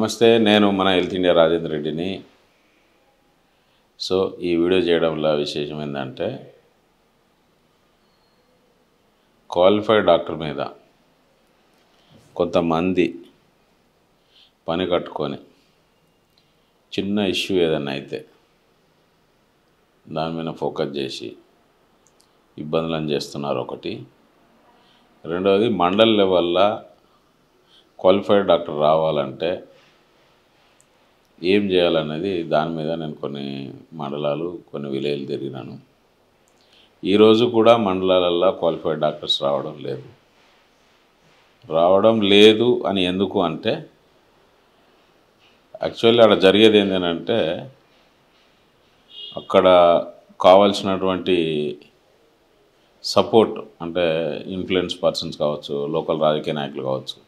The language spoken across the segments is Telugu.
నమస్తే, నేను మన హెల్త్ ఇండియా రాజేంద్ర రెడ్డిని. సో ఈ వీడియో చేయడంలో విశేషం ఏంటంటే, క్వాలిఫైడ్ డాక్టర్ మీద కొంతమంది పని కట్టుకొని చిన్న ఇష్యూ ఏదన్నా అయితే దాని మీద ఫోకస్ చేసి ఇబ్బందులను చేస్తున్నారు. ఒకటి. రెండవది, మండల్ లెవెల్లో క్వాలిఫైడ్ డాక్టర్ రావాలంటే ఏం చేయాలనేది దాని మీద నేను కొన్ని మండలాలు, కొన్ని విలేజ్లు తిరిగినాను. ఈరోజు కూడా మండలాలలో క్వాలిఫైడ్ డాక్టర్స్ రావడం లేదు అని ఎందుకు అంటే, యాక్చువల్లీ అక్కడ జరిగేది ఏంటంటే, అక్కడ కావాల్సినటువంటి సపోర్ట్ అంటే ఇన్ఫ్లుయెన్స్ పర్సన్స్ కావచ్చు, లోకల్ రాజకీయ నాయకులు కావచ్చు,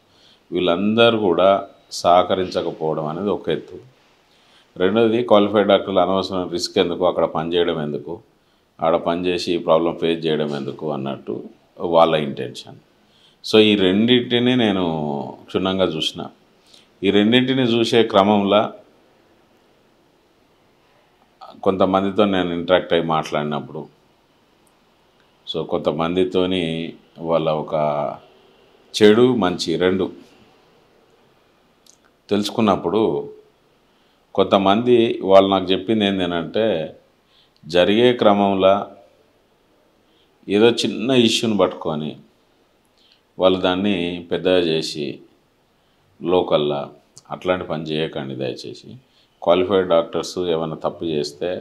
వీళ్ళందరూ కూడా సహకరించకపోవడం అనేది ఒక ఎత్తు. రెండోది, క్వాలిఫైడ్ డాక్టర్లు అనవసరం రిస్క్ ఎందుకు, అక్కడ పనిచేయడం ఎందుకు, ఆడ పనిచేసి ఈ ప్రాబ్లం ఫేస్ చేయడం ఎందుకు అన్నట్టు వాళ్ళ ఇంటెన్షన్. సో ఈ రెండింటిని నేను క్షుణ్ణంగా చూసిన. ఈ రెండింటిని చూసే క్రమంలో కొంతమందితో నేను ఇంటరాక్ట్ అయ్యి మాట్లాడినప్పుడు, సో కొంతమందితోని వాళ్ళ ఒక చెడు మంచి రెండు తెలుసుకున్నప్పుడు, కొంతమంది వాళ్ళు నాకు చెప్పింది ఏంటంటే, జరిగే క్రమంలో ఏదో చిన్న ఇష్యూని పట్టుకొని వాళ్ళు దాన్ని పెద్దగా చేసి లోకల్లా అట్లాంటి పని చేయకండి దయచేసి. క్వాలిఫైడ్ డాక్టర్స్ ఏమైనా తప్పు చేస్తే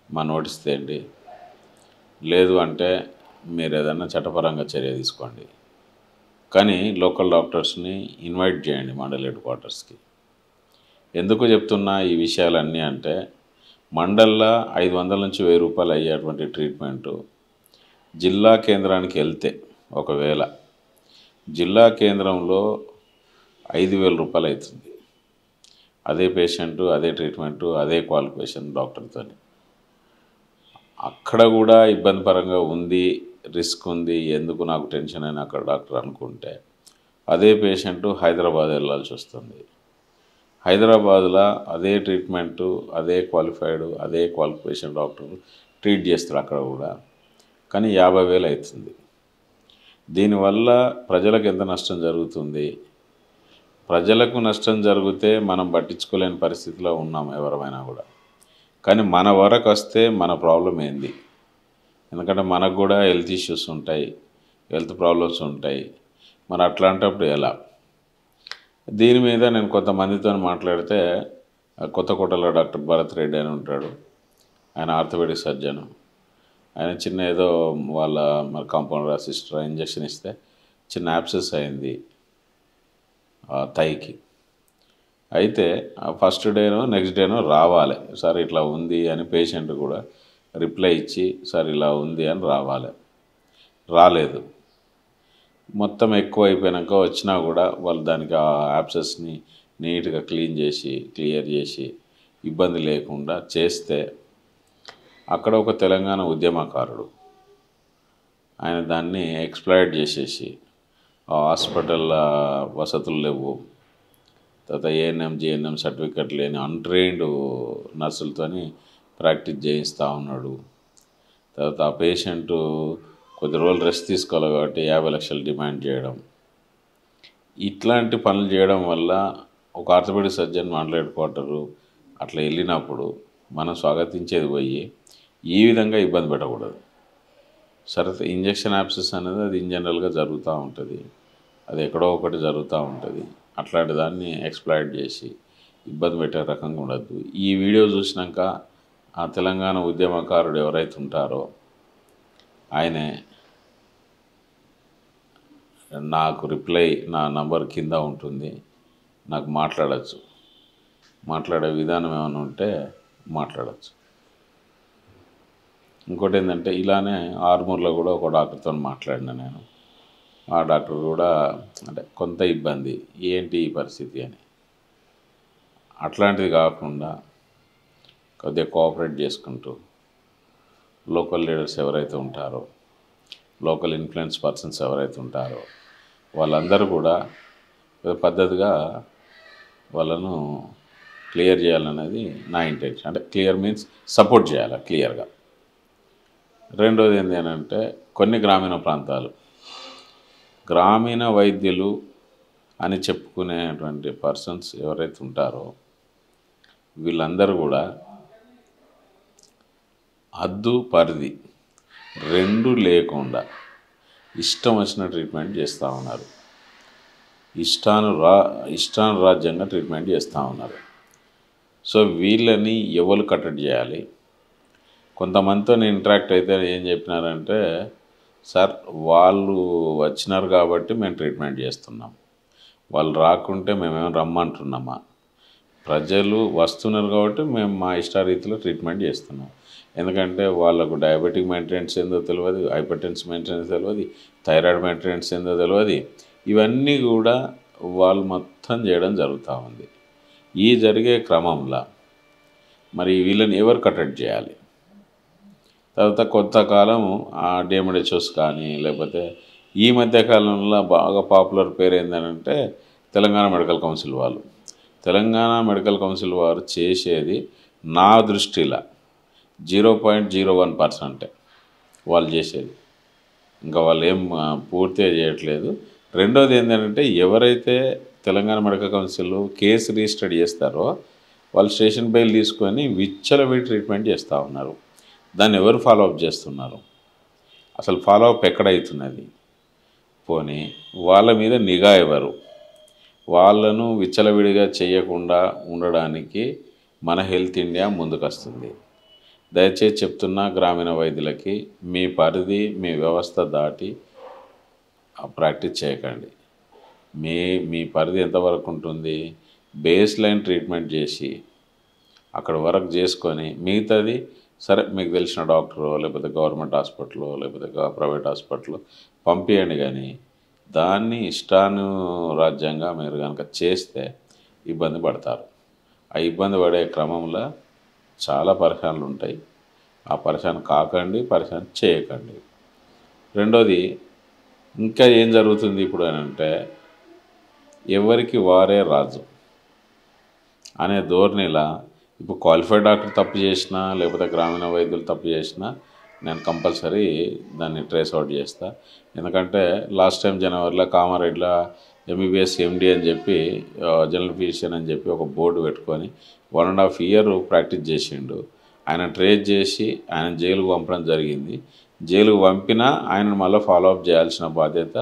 మా నోటీస్ తేండి, లేదు అంటే మీరు ఏదైనా చట్టపరంగా చర్య తీసుకోండి, కానీ లోకల్ డాక్టర్స్ని ఇన్వైట్ చేయండి మండల్ హెడ్ క్వార్టర్స్కి. ఎందుకు చెప్తున్నా ఈ విషయాలన్నీ అంటే, మండల్లో 500 నుంచి 1000 రూపాయలు అయ్యేటువంటి ట్రీట్మెంటు జిల్లా కేంద్రానికి వెళ్తే, ఒకవేళ జిల్లా కేంద్రంలో 5000 రూపాయలు అవుతుంది. అదే పేషెంటు, అదే ట్రీట్మెంటు, అదే క్వాలిఫికేషన్ డాక్టర్తో. అక్కడ కూడా ఇబ్బందికరంగా ఉంది, రిస్క్ ఉంది, ఎందుకు నాకు టెన్షన్ అయినా అక్కడ డాక్టర్ అనుకుంటే, అదే పేషెంటు హైదరాబాద్ వెళ్ళాల్సి వస్తుంది. హైదరాబాద్లో అదే ట్రీట్మెంటు, అదే క్వాలిఫైడ్, అదే క్వాలిఫికేషన్ డాక్టర్ ట్రీట్ చేస్తారు అక్కడ కూడా, కానీ 50,000 అవుతుంది. దీనివల్ల ప్రజలకు ఎంత నష్టం జరుగుతుంది? ప్రజలకు నష్టం జరిగితే మనం పట్టించుకోలేని పరిస్థితిలో ఉన్నాం ఎవరైనా కూడా. కానీ మన వరకు వస్తే మన ప్రాబ్లం ఏంది? ఎందుకంటే మనకు కూడా హెల్త్ ఇష్యూస్ ఉంటాయి, హెల్త్ ప్రాబ్లమ్స్ ఉంటాయి. మరి అట్లాంటప్పుడు ఎలా? దీని మీద నేను కొంతమందితో మాట్లాడితే, కొత్తకోటలో డాక్టర్ భరత్ రెడ్డి అని ఉంటాడు, ఆయన ఆర్థోపెడిక్ సర్జను. ఆయన చిన్న ఏదో వాళ్ళ మరి కాంపౌండర్ సిస్టర్ ఇంజక్షన్ ఇస్తే చిన్న యాబ్సెస్ అయింది థైకి. అయితే ఫస్ట్ డేనో నెక్స్ట్ డేనో రావాలి, సార్ ఇట్లా ఉంది అని పేషెంట్ కూడా రిప్లై ఇచ్చి, సార్ ఇలా ఉంది అని రాలేదు. మొత్తం ఎక్కువ అయిపోయాక వచ్చినా కూడా వాళ్ళు దానికి ఆ యాబ్సెస్ని నీట్గా క్లియర్ చేసి ఇబ్బంది లేకుండా చేస్తే, అక్కడ ఒక తెలంగాణ ఉద్యమకారుడు ఆయన దాన్ని ఎక్స్‌ప్లాయిట్ చేసేసి, ఆ హాస్పిటల్ వసతులు లేవు, తర్వాత ఏఎన్ఎం జిఎన్ఎం సర్టిఫికెట్ లేని అన్‌ట్రైన్డ్ నర్సులతోని ప్రాక్టీస్ చేయిస్తూ ఉన్నాడు. తర్వాత ఆ పేషెంటు కొద్ది రోజులు రెస్ట్ తీసుకోవాలి కాబట్టి 50 లక్షలు డిమాండ్ చేయడం. ఇట్లాంటి పనులు చేయడం వల్ల ఒక orthopaedic surgeon Mandal headquarter అట్లా వెళ్ళినప్పుడు మనం స్వాగతించేది పోయి ఈ విధంగా ఇబ్బంది పెట్టకూడదు. సరే, ఇంజక్షన్ యాబ్సెస్ అనేది అది ఇన్ జనరల్గా జరుగుతూ ఉంటుంది, అది ఎక్కడో ఒకటి జరుగుతూ ఉంటుంది. అట్లాంటి దాన్ని ఎక్స్‌ప్లాయిట్ చేసి ఇబ్బంది పెట్టే రకంగా ఉండద్దు. ఈ వీడియో చూసినాక ఆ తెలంగాణ ఉద్యమకారుడు ఎవరైతే ఉంటారో ఆయనే నాకు రిప్లై, నా నంబర్ కింద ఉంటుంది, నాకు మాట్లాడచ్చు. మాట్లాడే విధానం ఏమైనా ఉంటే మాట్లాడచ్చు. ఇంకోటి ఏంటంటే, ఇలానే ఆర్మూర్లో కూడా ఒక డాక్టర్తో మాట్లాడినా నేను. ఆ డాక్టర్ కూడా అంటే కొంత ఇబ్బంది, ఏంటి ఈ పరిస్థితి అని. అట్లాంటిది కాకుండా కొద్దిగా కోఆపరేట్ చేసుకుంటూ లోకల్ లీడర్స్ ఎవరైతే ఉంటారో, లోకల్ ఇన్ఫ్లుయెన్స్ పర్సన్స్ ఎవరైతే ఉంటారో వాళ్ళందరూ కూడా పద్ధతిగా వాళ్ళను క్లియర్ చేయాలనేది నా ఇంటెన్షన్. అంటే క్లియర్ మీన్స్ సపోర్ట్ చేయాలి క్లియర్గా. రెండోది ఏంటి అంటే కొన్ని గ్రామీణ వైద్యులు అని చెప్పుకునేటువంటి పర్సన్స్ ఎవరైతే ఉంటారో వీళ్ళందరూ కూడా హద్దు పరిధి రెండు లేకుండా ఇష్టం వచ్చిన ట్రీట్మెంట్ చేస్తూ ఉన్నారు. ఇష్టానురాజ్యంగా ట్రీట్మెంట్ చేస్తూ ఉన్నారు. సో వీళ్ళని ఎవరు కట్టడి చేయాలి? కొంతమందితో నేను ఇంటరాక్ట్ అయితే ఏం చెప్పినారంటే, సార్ వాళ్ళు వచ్చినారు కాబట్టి మేము ట్రీట్మెంట్ చేస్తున్నాం, వాళ్ళు రాకుంటే మేమేమో రమ్మంటున్నామా? ప్రజలు వస్తున్నారు కాబట్టి మేము మా ఇష్టారీతిలో ట్రీట్మెంట్ చేస్తున్నాం. ఎందుకంటే వాళ్ళకు డయాబెటిక్ మెయింటెనెన్స్ ఏందో తెలియదు, హైపర్ టెన్షన్ మెయింటెనెన్స్ తెలియదు, థైరాయిడ్ మెయింటెనెన్స్ ఏందో తెలియదు. ఇవన్నీ కూడా వాళ్ళు మొత్తం చేయడం జరుగుతూ ఉంది. ఈ జరిగే క్రమంలో మరి వీళ్ళని ఎవరు కట్టడి చేయాలి? తర్వాత కొంతకాలం ఆ డిఎంహెచ్ఓస్ కానీ లేకపోతే ఈ మధ్యకాలంలో బాగా పాపులర్ పేరు ఏంటంటే తెలంగాణ మెడికల్ కౌన్సిల్ వాళ్ళు. తెలంగాణ మెడికల్ కౌన్సిల్ వారు చేసేది నా దృష్టిలో 0.01% వాళ్ళు చేసేది. ఇంకా వాళ్ళు ఏం పూర్తిగా చేయట్లేదు. రెండోది ఏంటంటే ఎవరైతే Telangana medical council case register చేస్తారో వాళ్ళు స్టేషన్ బెయిల్ తీసుకొని విచ్చలవిడి ట్రీట్మెంట్ చేస్తూ ఉన్నారు. దాన్ని ఎవరు ఫాలోఅప్ చేస్తున్నారు? అసలు ఫాలోఅప్ ఎక్కడవుతున్నది? పోనీ వాళ్ళ మీద నిఘా ఎవరు? వాళ్ళను విచ్చలవిడిగా చేయకుండా ఉండడానికి మన హెల్త్ ఇండియా ముందుకొస్తుంది. దయచేసి చెప్తున్నా గ్రామీణ వైద్యులకి, మీ పరిధి మీ వ్యవస్థ దాటి ప్రాక్టీస్ చేయకండి. మీ పరిధి ఎంతవరకు ఉంటుంది? బేస్ లైన్ ట్రీట్మెంట్ చేసి అక్కడ వరకు చేసుకొని మిగతాది సరే మీకు తెలిసిన డాక్టరో లేకపోతే గవర్నమెంట్ హాస్పిటల్లో లేకపోతే ప్రైవేట్ హాస్పిటల్లో పంపించండి. కానీ దాన్ని ఇష్టానురాజ్యంగా మీరు కనుక చేస్తే ఇబ్బంది పడతారు. ఆ ఇబ్బంది పడే క్రమంలో చాలా పరిశానలు ఉంటాయి. ఆ పరిశాన కాకండి, పరిశాన చేయకండి. రెండోది ఇంకా ఏం జరుగుతుంది ఇప్పుడు అని అంటే ఎవరికి వారే రాజు అనే ధోరణిలా ఇప్పుడు క్వాలిఫైడ్ డాక్టర్ తప్పు చేసినా లేకపోతే గ్రామీణ వైద్యులు తప్పు చేసినా నేను కంపల్సరీ దాన్ని ట్రేస్ అవుట్ చేస్తా. ఎందుకంటే లాస్ట్ టైం జనవరిలో కామారెడ్డిలో ఎంబీబీఎస్ ఎండి అని చెప్పి జనరల్ ఫిజిషియన్ అని చెప్పి ఒక బోర్డు పెట్టుకొని 1.5 years ప్రాక్టీస్ చేసిండు. ఆయన ట్రేస్ చేసి ఆయన జైలుకు పంపడం జరిగింది. జైలుకు పంపినా ఆయనను మళ్ళీ ఫాలోఅప్ చేయాల్సిన బాధ్యత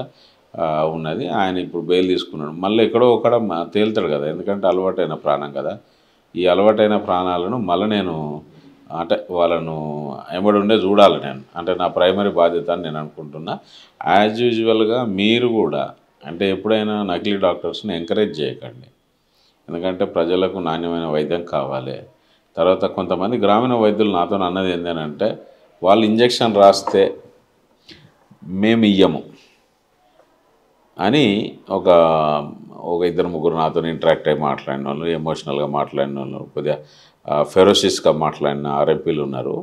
ఉన్నది. ఆయన ఇప్పుడు బెయిల్ తీసుకున్నాడు. మళ్ళీ ఎక్కడో ఒకడ తేలుతాడు కదా, ఎందుకంటే అలవాటైన ప్రాణం కదా. ఈ అలవాటైన ప్రాణాలను మళ్ళీ నేను అంటే వాళ్ళను ఎంబడి ఉండే చూడాలి నేను. అంటే నా ప్రైమరీ బాధ్యత అని నేను అనుకుంటున్నా. యాజ్ యూజువల్గా మీరు కూడా అంటే ఎప్పుడైనా నకిలీ డాక్టర్స్ని ఎంకరేజ్ చేయకండి. ఎందుకంటే ప్రజలకు నాణ్యమైన వైద్యం కావాలి. తర్వాత కొంతమంది గ్రామీణ వైద్యులు నాతో అన్నది ఏంటంటే వాళ్ళు ఇంజెక్షన్ రాస్తే మేము ఇయ్యము అని ఒక 2-3 నాతో ఇంటరాక్ట్ అయ్యి మాట్లాడిన వాళ్ళు, ఎమోషనల్గా మాట్లాడిన వాళ్ళు, కొద్దిగా ఫెరోసిస్గా మాట్లాడిన ఆర్ఎంపీలు ఉన్నారు.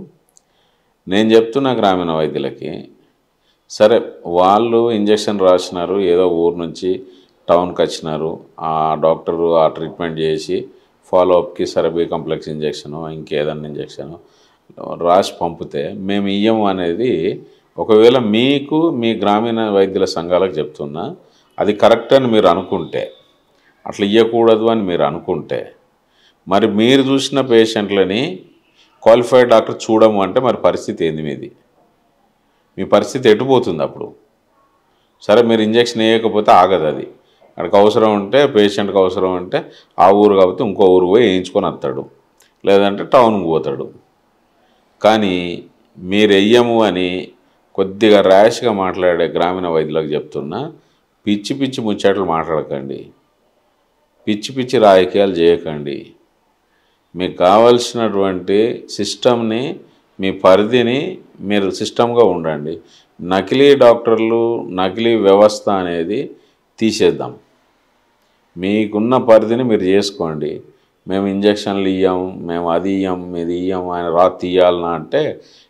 నేను చెప్తున్నా గ్రామీణ వైద్యులకి, సరే వాళ్ళు ఇంజెక్షన్ రాసినారు, ఏదో ఊరు నుంచి టౌన్కి వచ్చినారు, ఆ డాక్టరు ఆ ట్రీట్మెంట్ చేసి ఫాలోఅప్కి సరే బి కాంప్లెక్స్ ఇంజెక్షను ఇంకేదన్నా ఇంజెక్షను రాసి పంపితే మేము ఇయ్యము అనేది ఒకవేళ మీకు మీ గ్రామీణ వైద్యుల సంఘాలకు చెప్తున్నా, అది కరెక్ట్ అని మీరు అనుకుంటే, అట్లా ఇవ్వకూడదు అని మీరు అనుకుంటే, మరి మీరు చూసిన పేషెంట్లని క్వాలిఫైడ్ డాక్టర్ చూడము అంటే మరి పరిస్థితి ఏంది మీది? మీ పరిస్థితి ఎటుపోతుంది అప్పుడు? సరే మీరు ఇంజెక్షన్ వేయకపోతే ఆగదు అది. అక్కడికి అవసరం ఉంటే పేషెంట్కి అవసరం ఉంటే ఆ ఊరు కాబట్టి ఇంకో ఊరు పోయి వేయించుకొని వస్తాడు, లేదంటే టౌన్కి పోతాడు. కానీ మీరు వెయ్యము అని కొద్దిగా ర్యాష్గా మాట్లాడే గ్రామీణ వైద్యులకు చెప్తున్నా, పిచ్చి పిచ్చి ముచ్చట్లు మాట్లాడకండి, పిచ్చి పిచ్చి రాజకీయాలు చేయకండి. మీకు కావాల్సినటువంటి సిస్టమ్ని మీ పరిధిని మీరు సిస్టమ్గా ఉండండి. నకిలీ డాక్టర్లు నకిలీ వ్యవస్థ అనేది తీసేద్దాం. మీకున్న పరిధిని మీరు చేసుకోండి. మేము ఇంజక్షన్లు ఇయ్యాము, మేము అది ఇయ్యాము, ఇది ఇయ్యాము, ఆయన రాత్రి ఇయ్యాలన్నా అంటే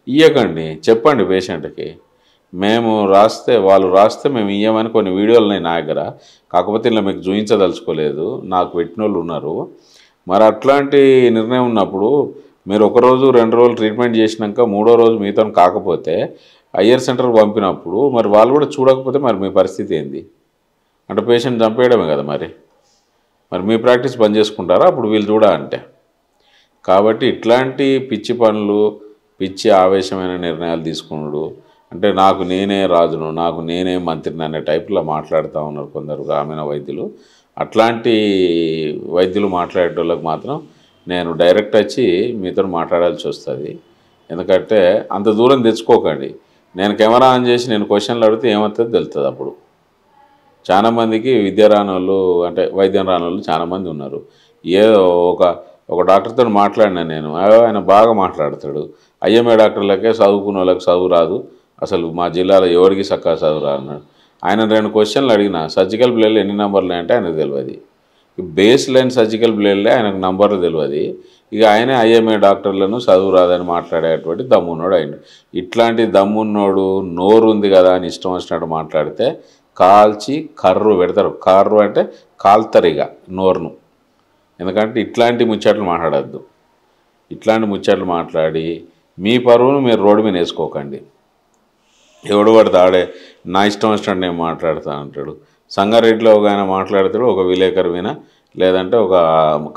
ఇయ్యకండి. చెప్పండి పేషెంట్కి, మేము వాళ్ళు రాస్తే మేము ఇయ్యమని కొన్ని వీడియోలు ఉన్నాయి నా దగ్గర. కాకపోతే ఇలా మీకు చూపించదలుచుకోలేదు, నాకు పెట్టినోళ్ళు ఉన్నారు. మరి అట్లాంటి నిర్ణయం ఉన్నప్పుడు మీరు ఒకరోజు 2 రోజులు ట్రీట్మెంట్ చేసినాక మూడో రోజు మీతో కాకపోతే హయ్యర్ సెంటర్కి పంపినప్పుడు మరి వాళ్ళు కూడా చూడకపోతే మరి మీ పరిస్థితి ఏంది? అంటే పేషెంట్ చంపేయడమే కదా మరి మీ ప్రాక్టీస్ బంద్ చేసుకుంటారా అప్పుడు వీళ్ళు చూడ అంటే? కాబట్టి ఇట్లాంటి పిచ్చి పనులు, పిచ్చి ఆవేశమైన నిర్ణయాలు తీసుకున్నాడు. అంటే నాకు నేనే రాజును, నాకు నేనే మంత్రిని అనే టైప్లో మాట్లాడుతూ ఉన్నారు కొందరు గ్రామీణ వైద్యులు. అట్లాంటి వైద్యులు మాట్లాడేటోళ్ళకి మాత్రం నేను డైరెక్ట్ వచ్చి మీతో మాట్లాడాల్సి వస్తుంది. ఎందుకంటే అంత దూరం తెచ్చుకోకండి. నేను కెమెరా ఆన్ చేసి నేను క్వశ్చన్లు అడిగితే ఏమవుతుందో తెలుస్తుంది. అప్పుడు చాలామందికి విద్య రానోళ్ళు అంటే వైద్యం రానోళ్ళు చాలామంది ఉన్నారు. ఏదో ఒక డాక్టర్తో మాట్లాడినా నేను, ఆయన బాగా మాట్లాడతాడు. ఐఎంఏ డాక్టర్లకే చదువుకున్న వాళ్ళకి చదువు రాదు, అసలు మా జిల్లాలో ఎవరికి చక్కగా చదువు రాదు అన్నాడు. ఆయన 2 క్వశ్చన్లు అడిగిన, సర్జికల్ బ్లేడ్లు ఎన్ని నంబర్లు అంటే ఆయనకు తెలియదు. బేస్ లైన్ సర్జికల్ బ్లేడ్లే ఆయనకు నంబర్లు తెలియదు. ఇక ఆయనే ఐఎంఏ డాక్టర్లను చదువు రాదని మాట్లాడేటువంటి దమ్మున్నోడు ఆయన. ఇట్లాంటి దమ్మున్నోడు నోరు ఉంది కదా అని ఇష్టం వచ్చినట్టు మాట్లాడితే కాల్చి కర్రు పెడతారు. కర్రు అంటే కాల్తారు ఇక నోరును. ఎందుకంటే ఇట్లాంటి ముచ్చట్లు మాట్లాడద్దు. ఇట్లాంటి ముచ్చట్లు మాట్లాడి మీ పరువును మీరు రోడ్డు మీద వేసుకోకండి. ఎవడు పడితే ఆడే నా ఇష్టం వచ్చినట్టు నేను మాట్లాడుతూ అంటాడు. సంగారెడ్డిలో ఒక ఆయన మాట్లాడతాడు, ఒక విలేకరు విన, లేదంటే ఒక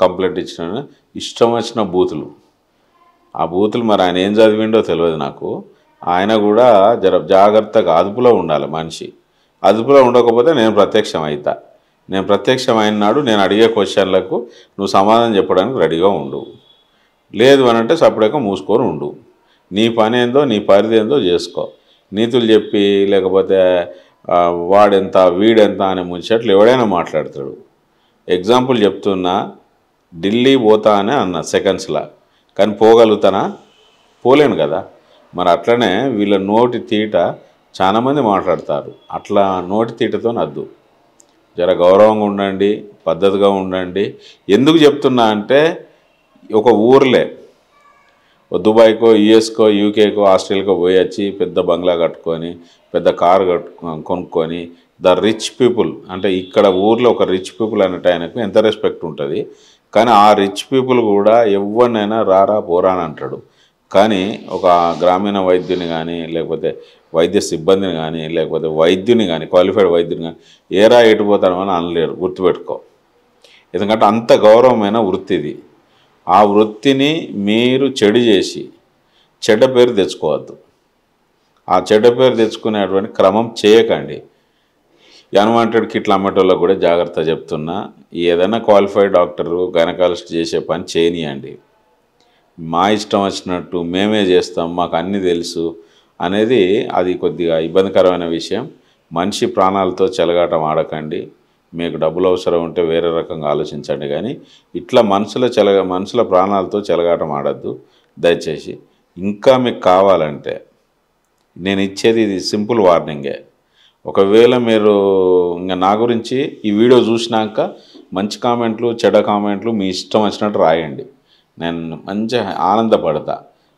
కంప్లైంట్ ఇచ్చిన ఇష్టం వచ్చిన బూతులు. ఆ బూతులు మరి ఆయన ఏం చదివిండో తెలియదు నాకు. ఆయన కూడా జాగ్రత్తగా అదుపులో ఉండాలి మనిషి. అదుపులో ఉండకపోతే నేను ప్రత్యక్షం అవుతా. నేను ప్రత్యక్షమైన నాడు నేను అడిగే క్వశ్చన్లకు నువ్వు సమాధానం చెప్పడానికి రెడీగా ఉండు. లేదు అని అంటే సపరేట్గా మూసుకొని ఉండు. నీ పని ఏందో నీ పరిధి ఏందో చేసుకో. నీతులు చెప్పి లేకపోతే వాడెంత వీడెంత అనే ముచ్చట్లు ఎవడైనా మాట్లాడతాడు. ఎగ్జాంపుల్ చెప్తున్నా, ఢిల్లీ పోతా అని అన్న సెకండ్స్లా, కానీ పోగలుగుతానా? పోలేను కదా. మరి అట్లనే వీళ్ళ నోటి తీట చాలామంది మాట్లాడతారు. అట్లా నోటి తీటతో నద్దు. జర గౌరవంగా ఉండండి, పద్ధతిగా ఉండండి. ఎందుకు చెప్తున్నా అంటే ఒక ఊర్లే దుబాయ్కో, యుఎస్కో, యూకేకో, ఆస్ట్రేలియాకో పోయి వచ్చి పెద్ద బంగ్లా కట్టుకొని పెద్ద కారు కొనుక్కొని ద రిచ్ పీపుల్ అంటే ఇక్కడ ఊర్లో ఒక రిచ్ పీపుల్ అన్నట్టు ఆయనకు ఎంత రెస్పెక్ట్ ఉంటుంది. కానీ ఆ రిచ్ పీపుల్ కూడా ఎవరినైనా రారా పోరా అని అంటాడు. కానీ ఒక గ్రామీణ వైద్యుని కానీ లేకపోతే వైద్య సిబ్బందిని కానీ లేకపోతే వైద్యుని కానీ క్వాలిఫైడ్ వైద్యుని కానీ ఏరా ఎటుపోతాడమని అనలేరు. గుర్తుపెట్టుకో. ఎందుకంటే అంత గౌరవమైన వృత్తి ఇది. ఆ వృత్తిని మీరు చెడు చేసి చెడ్డ పేరు తెచ్చుకోవద్దు. ఆ చెడ్డ పేరు తెచ్చుకునేటువంటి క్రమం చేయకండి. అన్వాంటెడ్ కిట్లు అమ్మేటోళ్ళకు కూడా జాగ్రత్త చెప్తున్నా. ఏదైనా క్వాలిఫైడ్ డాక్టరు గైనకాలజిస్ట్ చేసే పని చేయనియండి. మా ఇష్టం వచ్చినట్టు మేమే చేస్తాం, మాకు అన్నీ తెలుసు అనేది అది కొద్దిగా ఇబ్బందికరమైన విషయం. మనిషి ప్రాణాలతో చెలగాటం ఆడకండి. మీకు డబ్బులు అవసరం ఉంటే వేరే రకంగా ఆలోచించండి. కానీ ఇట్లా మనుషుల ప్రాణాలతో చెలగాటం ఆడద్దు దయచేసి. ఇంకా మీకు కావాలంటే నేను ఇచ్చేది ఇది సింపుల్ వార్నింగే. ఒకవేళ మీరు ఇంకా నా గురించి ఈ వీడియో చూసినాక మంచి కామెంట్లు చెడ్డ కామెంట్లు మీ ఇష్టం వచ్చినట్టు రాయండి. నేను మంచి ఆనందపడతా.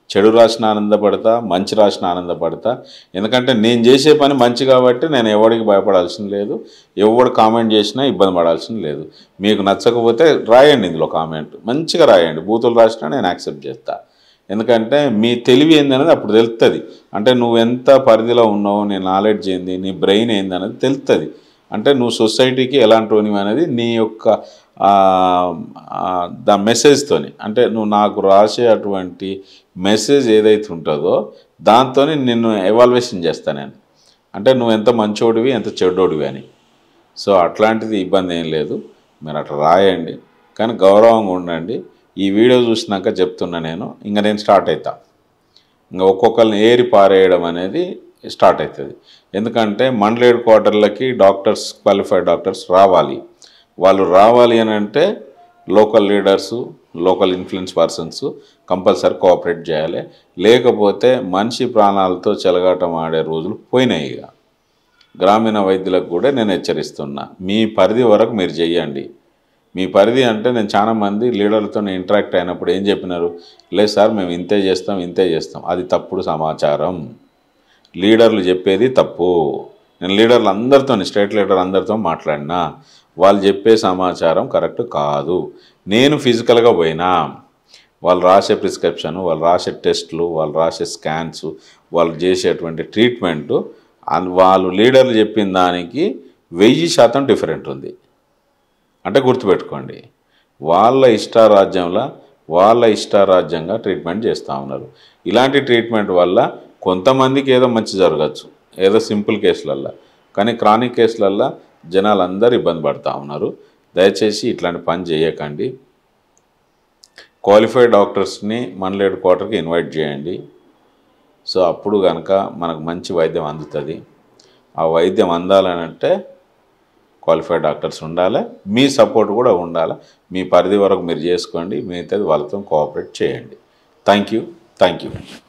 చెడు రాసిన ఆనందపడతా, మంచి రాసిన ఆనందపడతా. ఎందుకంటే నేను చేసే పని మంచి కాబట్టి నేను ఎవరికి భయపడాల్సిన లేదు. ఎవడు కామెంట్ చేసినా ఇబ్బంది పడాల్సిన లేదు. మీకు నచ్చకపోతే రాయండి, ఇందులో కామెంట్ మంచిగా రాయండి. బూతులు రాసినా నేను యాక్సెప్ట్ చేస్తా. ఎందుకంటే మీ తెలివి ఏందనేది అప్పుడు తెలుస్తుంది. అంటే నువ్వు ఎంత పరిధిలో ఉన్నావు, నీ నాలెడ్జ్ ఏంది, నీ బ్రెయిన్ ఏంది అనేది తెలుస్తుంది. అంటే నువ్వు సొసైటీకి ఎలాంటివి అనేది నీ యొక్క ద మెసేజ్తోని, అంటే నువ్వు నాకు రాసే అటువంటి మెసేజ్ ఏదైతే ఉంటుందో దాంతో నిన్ను ఎవాల్యుయేషన్ చేస్తాను నేను. అంటే నువ్వు ఎంత మంచోడివి ఎంత చెడ్డోడివి అని. సో అట్లాంటిది ఇబ్బంది ఏం లేదు. మీరు అట్లా రాయండి, కానీ గౌరవంగా ఉండండి. ఈ వీడియో చూసినాక చెప్తున్నా నేను స్టార్ట్ అవుతా. ఇంకా ఒక్కొక్కరిని ఏరి పారేయడం అనేది స్టార్ట్ అవుతుంది. ఎందుకంటే మండల హెడ్ క్వార్టర్లకి డాక్టర్స్, క్వాలిఫైడ్ డాక్టర్స్ రావాలి. వాళ్ళు రావాలి అని అంటే local leaders, local influence persons compulsory cooperate చేయాలి. లేకపోతే మనిషి ప్రాణాలతో చెలగాటం ఆడే రోజులు పోయినాయి. ఇక గ్రామీణ వైద్యులకు కూడా నేను హెచ్చరిస్తున్నా, మీ పరిధి వరకు మీరు చెయ్యండి. మీ పరిధి అంటే నేను చాలామంది లీడర్లతో ఇంటరాక్ట్ అయినప్పుడు ఏం చెప్పినారు, లేదు సార్ మేము ఇంతే చేస్తాం. అది తప్పుడు సమాచారం. లీడర్లు చెప్పేది తప్పు. నేను లీడర్లు అందరితో, స్టేట్ లీడర్ అందరితో మాట్లాడినా వాళ్ళు చెప్పే సమాచారం కరెక్ట్ కాదు. నేను ఫిజికల్గా పోయినా వాళ్ళు రాసే ప్రిస్క్రిప్షను, వాళ్ళు రాసే టెస్టులు, వాళ్ళు రాసే స్కాన్స్, వాళ్ళు చేసేటువంటి ట్రీట్మెంటు వాళ్ళు లీడర్లు చెప్పిన దానికి 1000% డిఫరెంట్ ఉంది. అంటే గుర్తుపెట్టుకోండి, వాళ్ళ ఇష్టారాజ్యంగా ట్రీట్మెంట్ చేస్తూ ఉన్నారు. ఇలాంటి ట్రీట్మెంట్ వల్ల కొంతమందికి ఏదో మంచి జరగచ్చు, ఏదో సింపుల్ కేసులల్లో, కానీ క్రానిక్ కేసులల్లో జనాలందరూ ఇబ్బంది పడుతూ ఉన్నారు. దయచేసి ఇట్లాంటి పని చేయకండి. క్వాలిఫైడ్ డాక్టర్స్ని మండల హెడ్ క్వార్టర్కి ఇన్వైట్ చేయండి. సో అప్పుడు కనుక మనకు మంచి వైద్యం అందుతుంది. ఆ వైద్యం అందాలనంటే క్వాలిఫైడ్ డాక్టర్స్ ఉండాలి, మీ సపోర్ట్ కూడా ఉండాలి. మీ పరిధి వరకు మీరు చేసుకోండి, మిగతాది వాళ్ళతో కోఆపరేట్ చేయండి. Thank you.